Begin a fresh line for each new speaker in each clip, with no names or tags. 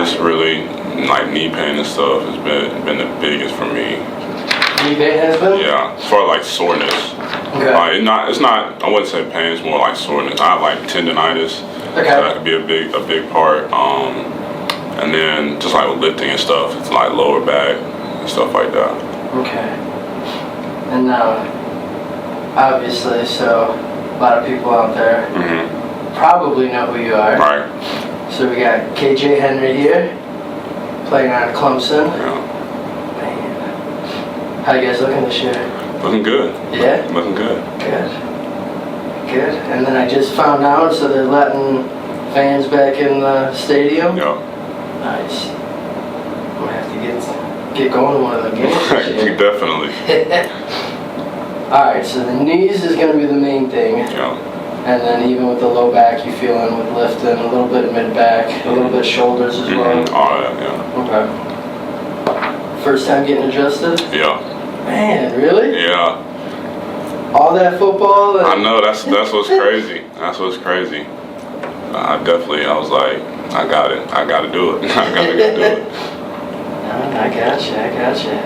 just really, like, knee pain and stuff has been the biggest for me.
Knee pain has been?
Yeah, as far as like soreness.
Okay.
It's not, I wouldn't say pain, it's more like soreness. I have like tendonitis.
Okay.
So that could be a big part. And then just like with lifting and stuff, it's like lower back and stuff like that.
Okay. And now, obviously, so a lot of people out there probably know who you are.
Right.
So we got KJ Henry here, playing on Clemson.
Yeah.
Man. How you guys looking this year?
Looking good.
Yeah?
Looking good.
Good. Good. And then I just found out, so they're letting fans back in the stadium?
Yeah.
Nice. I'm gonna have to get going to one of the games this year.
Definitely.
Alright, so the knees is gonna be the main thing.
Yeah.
And then even with the low back, you feeling with lifting, a little bit mid back, a little bit shoulders as well.
All that, yeah.
Okay. First time getting adjusted?
Yeah.
Man, really?
Yeah.
All that football?
I know, that's what's crazy. That's what's crazy. I was like, I got it. I gotta do it. I gotta do it.
I gotcha.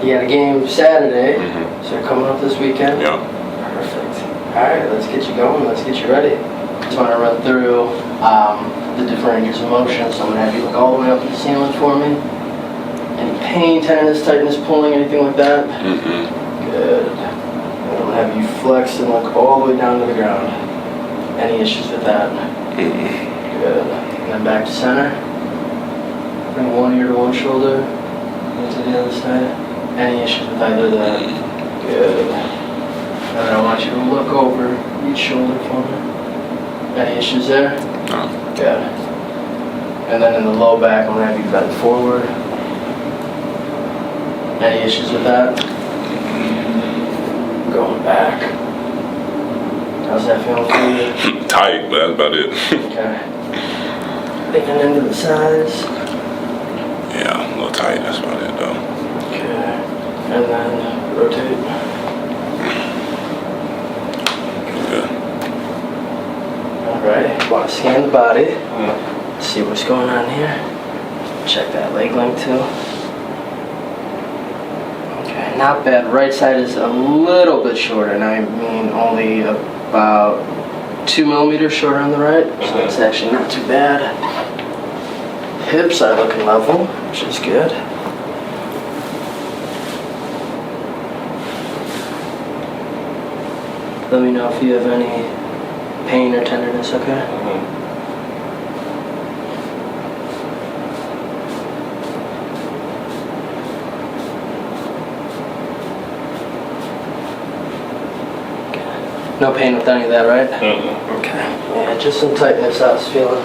You got a game Saturday, so you're coming up this weekend?
Yeah.
Perfect. Alright, let's get you going. Let's get you ready. Just want to run through the different ranges of motion. So I'm going to have you look all the way up to the ceiling for me. Any pain, tenderness, tightness, pulling, anything like that? Good. And I'm going to have you flex and look all the way down to the ground. Any issues with that? Good. And then back to center. Bring one ear to one shoulder. Into the other side. Any issues with either of that? Good. And then I want you to look over each shoulder for me. Any issues there?
No.
Good. And then in the low back, I'm going to have you bend forward. Any issues with that? Going back. How's that feeling for you?
Tight, but that's about it.
Okay. Leaning into the sides.
Yeah, a little tight, that's about it though.
Okay. And then rotate. Alright, want to scan the body, see what's going on here. Check that leg length too. Okay, not bad. Right side is a little bit shorter, and I mean only about 2 millimeters shorter on the right, so it's actually not too bad. Hips are looking level, which is good. Let me know if you have any pain or tenderness, okay? No pain with any of that, right? Okay. Yeah, just some tightness I was feeling.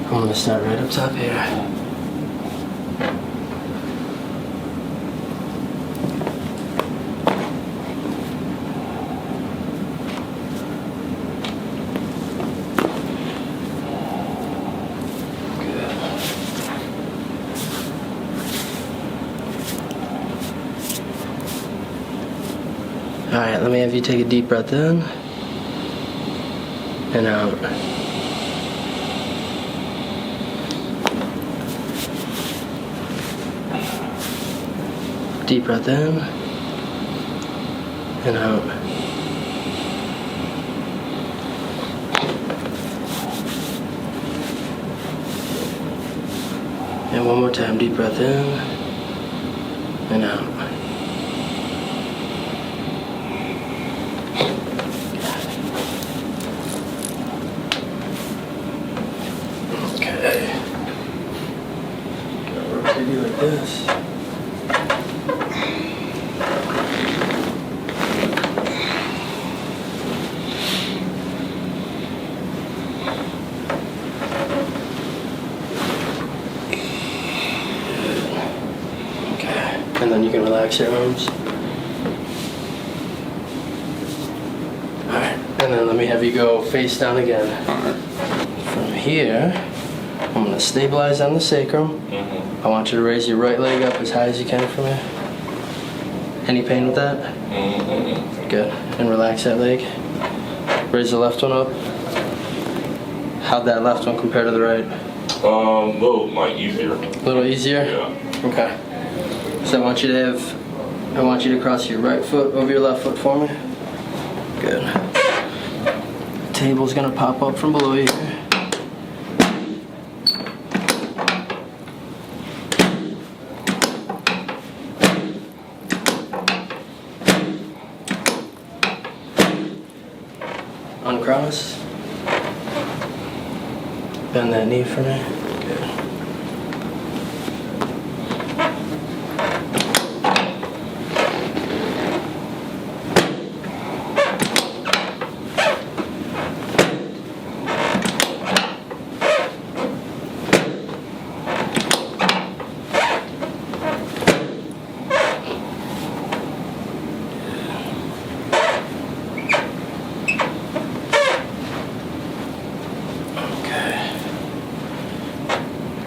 I'm going to start right up top here. Good. Alright, let me have you take a deep breath in and out. Deep breath in and out. And one more time, deep breath in and out. this. Okay, and then you can relax your arms. Alright, and then let me have you go face down again.
Alright.
From here, I'm going to stabilize on the sacrum. I want you to raise your right leg up as high as you can from here. Any pain with that? Good. And relax that leg. Raise the left one up. How'd that left one compare to the right?
A little like easier.
A little easier?
Yeah.
Okay. So I want you to cross your right foot over your left foot for me. Good. Table's gonna pop up from below you. Uncross. Bend that knee for me. Good.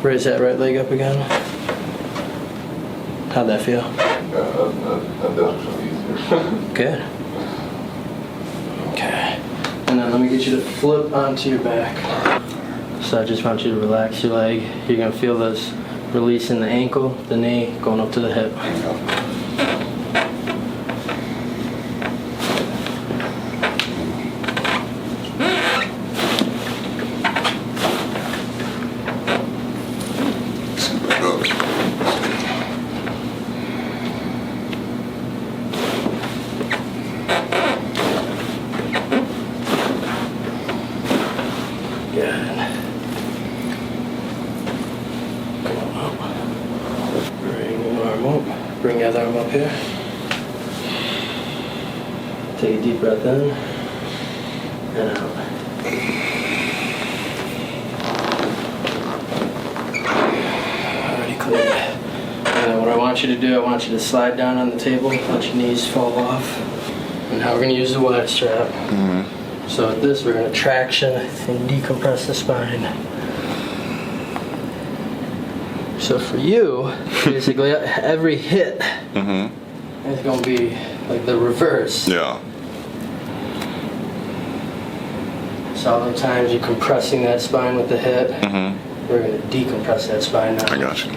Raise that right leg up again. How'd that feel?
That does feel easier.
Good. Okay. And then let me get you to flip onto your back. So I just want you to relax your leg. You're gonna feel this release in the ankle, the knee, going up to the hip. Bring the other arm up here. Take a deep breath in and out. Already cleared. And then what I want you to do, I want you to slide down on the table, let your knees fall off. And now we're going to use the wide strap. So with this, we're going to traction and decompress the spine. So for you, basically every hit is going to be like the reverse.
Yeah.
So all the times you're compressing that spine with the hit, we're going to decompress that spine now.
I got you.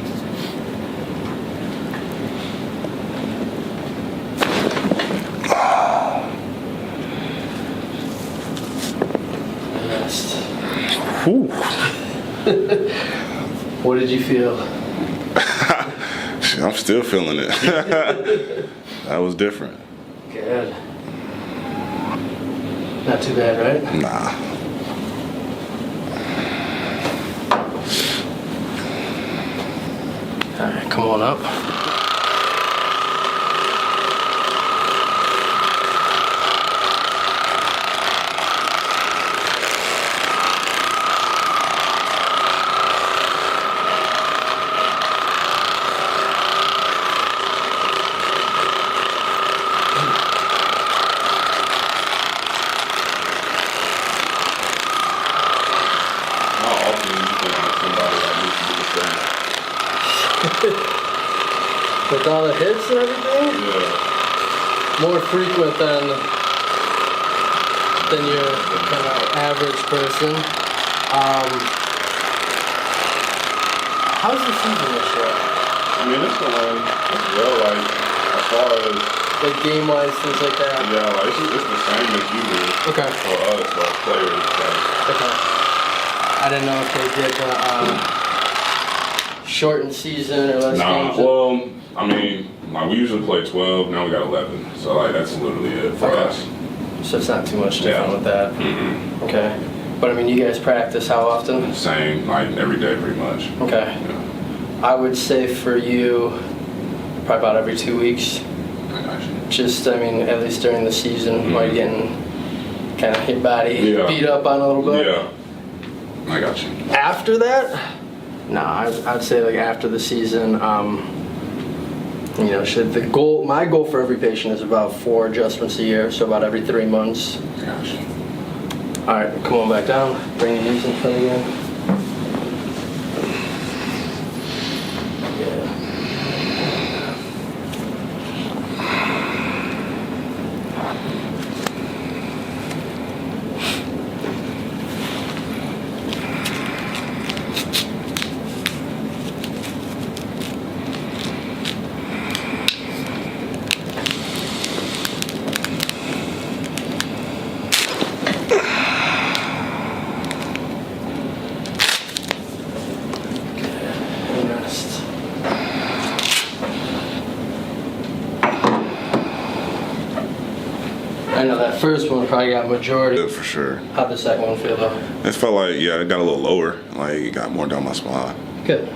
Rest.
Whew.
What did you feel?
I'm still feeling it. That was different.
Good. Not too bad, right?
Nah.
All right, come on up. With all the hits and everything?
Yeah.
More frequent than your kind of average person. How's the season this year?
I mean, it's going well, like, as far as...
Like game-wise, things like that?
Yeah, like, it's the same as usual.
Okay.
For us, like, players.
Okay. I didn't know if they did shortened season or less games.
Well, I mean, like, we usually play 12, now we got 11. So, like, that's literally it for us.
So it's not too much different with that. Okay. But I mean, you guys practice how often?
Same, like, every day pretty much.
Okay.
Yeah.
I would say for you, probably about every 2 weeks.
I got you.
Just, I mean, at least during the season, while you're getting kind of your body beat up on a little bit.
Yeah. I got you.
After that, no, I'd say like after the season, you know, my goal for every patient is about 4 adjustments a year, so about every 3 months.
I got you.
All right, come on back down. Bring your knees in front again. Yeah. I know that first one probably got majority.
Yeah, for sure.
How'd the second one feel though?
It felt like, yeah, it got a little lower. Like, it got more down my spine.
Good.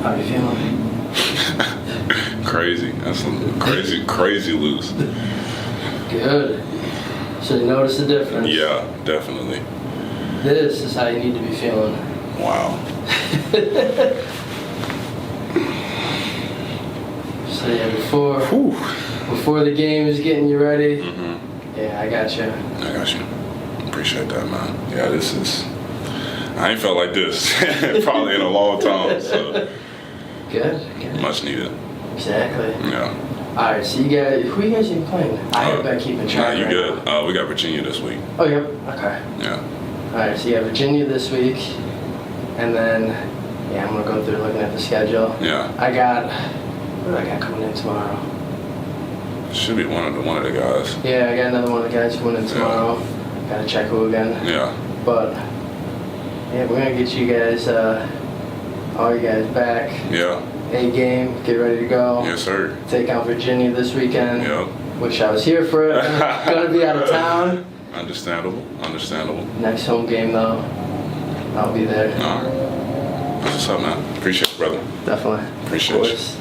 How are you feeling?
Crazy. That's some crazy loose.
Good. So you notice the difference?
Yeah, definitely.
This is how you need to be feeling.
Wow.
So yeah, before the game is getting you ready. Yeah, I got you.
I got you. Appreciate that, man. Yeah, I ain't felt like this probably in a long time. So
Good.
much needed.
Exactly.
Yeah.
All right, so who you guys even playing? I haven't been keeping track.
Nah, you
right
good.
now.
We got Virginia this week.
Oh, yep. Okay.
Yeah.
All right, so you have Virginia this week, and then I'm gonna go through looking at the schedule.
Yeah.
What do I got coming in tomorrow?
Should be one of the guys.
Yeah, I got another one of the guys coming in tomorrow. Gotta check who again.
Yeah.
But yeah, we're gonna get you guys, all you guys back.
Yeah.
A game, get ready to go.
Yes, sir.
Take out Virginia this weekend.
Yep.
Wish I was here for it. Gonna be out of town.
Understandable.
Next home game though, I'll be there.
All right. That's what's up, man. Appreciate it, brother.
Definitely.
Appreciate
Of
you.
course.